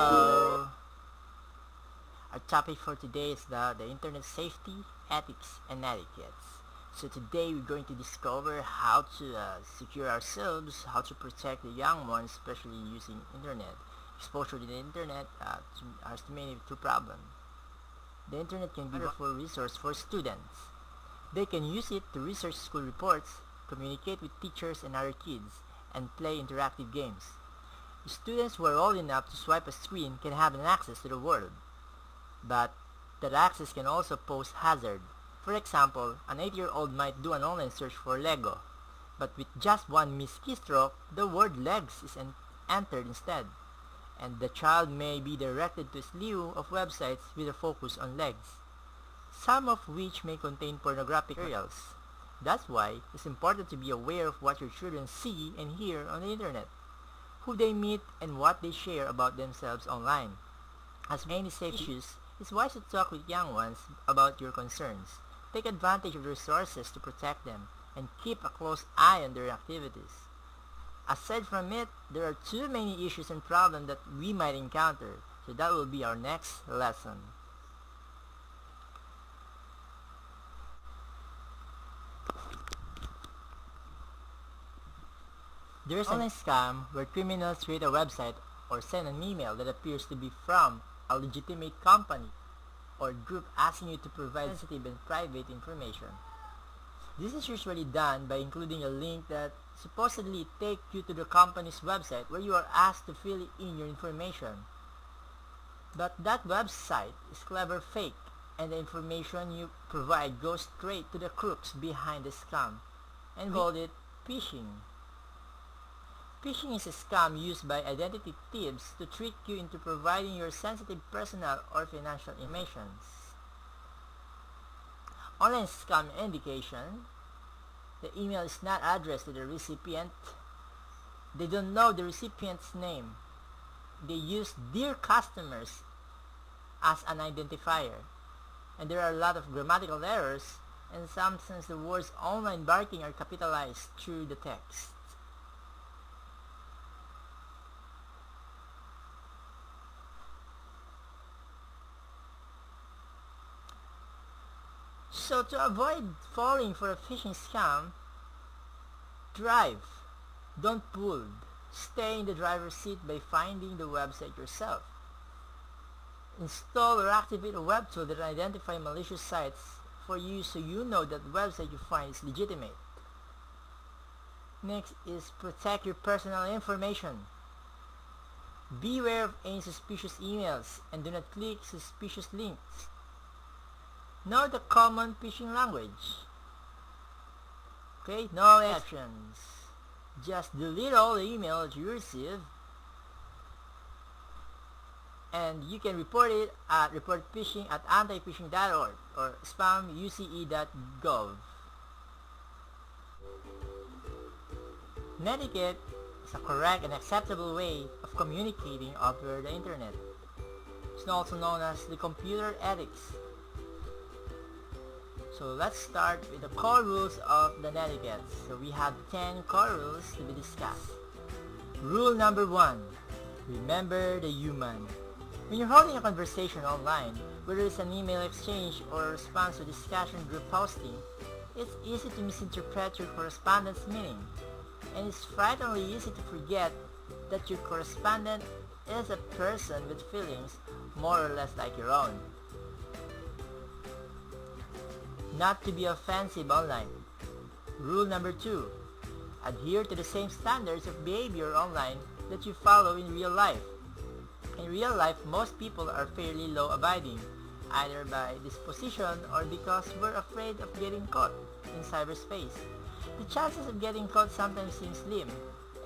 So, our topic for today is the internet safety, ethics, and etiquettes. So today we're going to discover how to secure ourselves, how to protect the young ones, especially using internet. Exposure to the internet has many two problems. The internet can be a wonderful resource for students. They can use it to research school reports, communicate with teachers and other kids, and play interactive games. Students who are old enough to swipe a screen can have an access to the world, but that access can also pose hazard. For example, an 8-year-old might do an online search for Lego, but with just one missed keystroke, the word legs is entered instead, and the child may be directed to a slew of websites with a focus on legs, some of which may contain pornographic materials. That's why it's important to be aware of what your children see and hear on the internet, who they meet, and what they share about themselves online. As many safe issues, it's wise to talk with young ones about your concerns. Take advantage of the resources to protect them, and keep a close eye on their activities. Aside from it, there are too many issues and problems that we might encounter, so that will be our next lesson. There is an online scam where criminals create a website or send an email that appears to be from a legitimate company or group asking you to provide sensitive and private information. This is usually done by including a link that supposedly takes you to the company's website where you are asked to fill in your information. But that website is clever fake, and the information you provide goes straight to the crooks behind the scam, and we call it phishing. Phishing is a scam used by identity thieves to trick you into providing your sensitive personal or financial information. Online scam indication: the email is not addressed to the recipient. They don't know the recipient's name. They use "dear customers" as an identifier, and there are a lot of grammatical errors, and sometimes the words online banking are capitalized through the text. So to avoid falling for a phishing scam, drive, don't pull. Stay in the driver's seat by finding the website yourself. Install or activate a web tool that identifies malicious sites for you so you know that the website you find is legitimate. Next is protect your personal information. Beware of any suspicious emails and do not click suspicious links. Know the common phishing language. Okay, no exceptions. Just delete all the emails you receive, and you can report it at reportphishing at antiphishing.org or spamuce.gov. Netiquette is a correct and acceptable way of communicating over the internet. It's also known as the computer ethics. So let's start with the core rules of the netiquette. So we have 10 core rules to be discussed. Rule number 1. Remember the human. When you're holding a conversation online, whether it's an email exchange or a response to discussion group posting, it's easy to misinterpret your correspondent's meaning. And it's frighteningly easy to forget that your correspondent is a person with feelings more or less like your own. Not to be offensive online. Rule number 2. Adhere to the same standards of behavior online that you follow in real life. In real life, most people are fairly law-abiding, either by disposition or because we're afraid of getting caught in cyberspace. The chances of getting caught sometimes seem slim,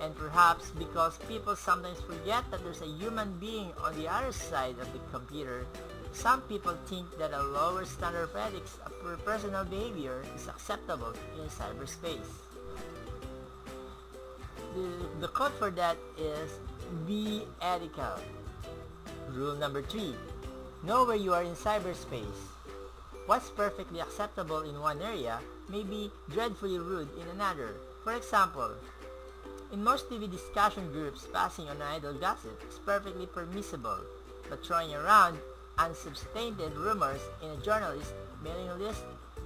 and perhaps because people sometimes forget that there's a human being on the other side of the computer, some people think that a lower standard of ethics for personal behavior is acceptable in cyberspace. The code for that is be ethical. Rule number 3. Know where you are in cyberspace. What's perfectly acceptable in one area may be dreadfully rude in another. For example, In most TV discussion groups, passing on idle gossip is perfectly permissible, but throwing around unsubstantiated rumors in a journalist mailing list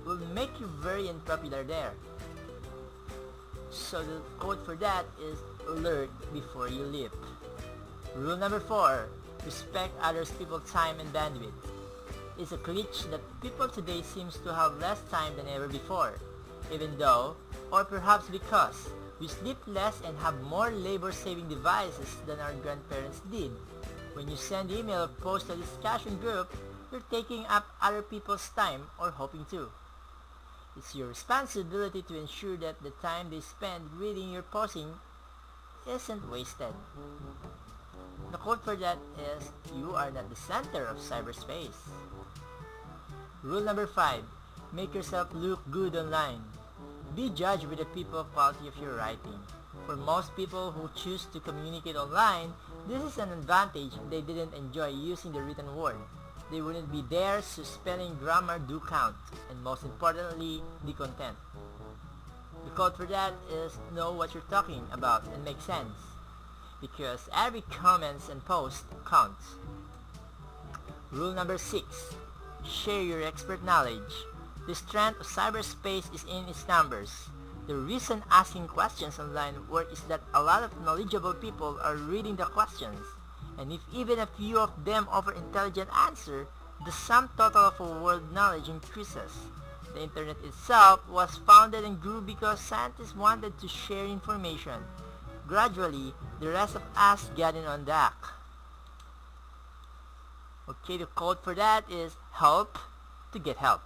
will make you very unpopular there. So the code for that is alert before you leap. Rule number 4. Respect others people's time and bandwidth. It's a glitch that people today seems to have less time than ever before, even though, or perhaps because, we sleep less and have more labor-saving devices than our grandparents did. When you send email or post a discussion group, you're taking up other people's time or hoping to. It's your responsibility to ensure that the time they spend reading your posting isn't wasted. The code for that is, you are not the center of cyberspace. Rule number 5. Make yourself look good online. Be judged with the people quality of your writing. For most people who choose to communicate online, this is an advantage if they didn't enjoy using the written word. They wouldn't be there, so spelling, grammar do count, and most importantly, the content. The code for that is, know what you're talking about and make sense, because every comments and post counts. Rule number 6. Share your expert knowledge. The strength of cyberspace is in its numbers. The reason asking questions online work is that a lot of knowledgeable people are reading the questions, and if even a few of them offer intelligent answer, the sum total of a world knowledge increases. The internet itself was founded and grew because scientists wanted to share information. Gradually, the rest of us got in on that. Okay, the code for that is help to get help.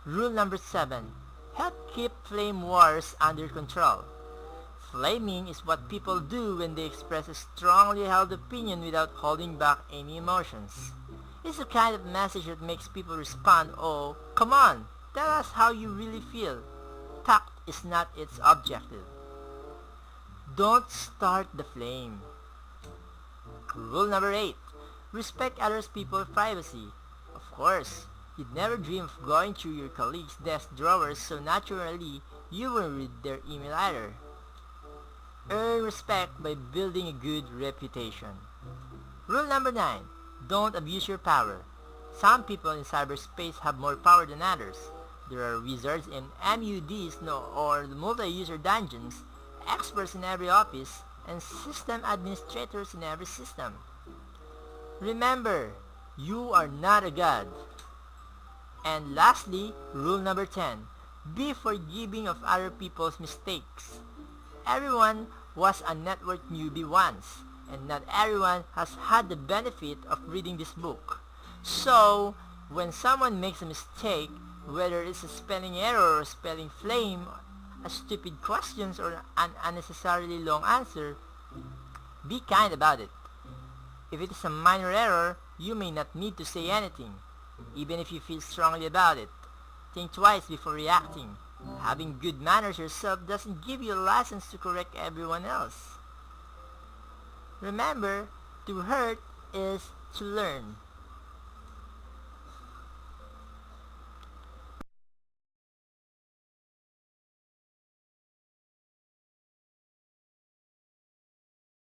Rule number 7. Help keep flame wars under control. Flaming is what people do when they express a strongly held opinion without holding back any emotions. It's the kind of message that makes people respond, oh, come on, tell us how you really feel. Tact is not its objective. Don't start the flame. Rule number 8. Respect others people's privacy. Of course, you'd never dream of going through your colleagues' desk drawers, so naturally, you won't read their email either. Earn respect by building a good reputation. Rule number 9. Don't abuse your power. Some people in cyberspace have more power than others. There are wizards in MUDs or the multi-user dungeons, experts in every office, and system administrators in every system. Remember, you are not a god. And lastly, rule number 10. Be forgiving of other people's mistakes. Everyone was a network newbie once, and not everyone has had the benefit of reading this book. So, when someone makes a mistake, whether it's a spelling error or spelling flame, a stupid question or an unnecessarily long answer, be kind about it. If it is a minor error, you may not need to say anything, even if you feel strongly about it. Think twice before reacting. Having good manners yourself doesn't give you a license to correct everyone else. Remember, to hurt is to learn.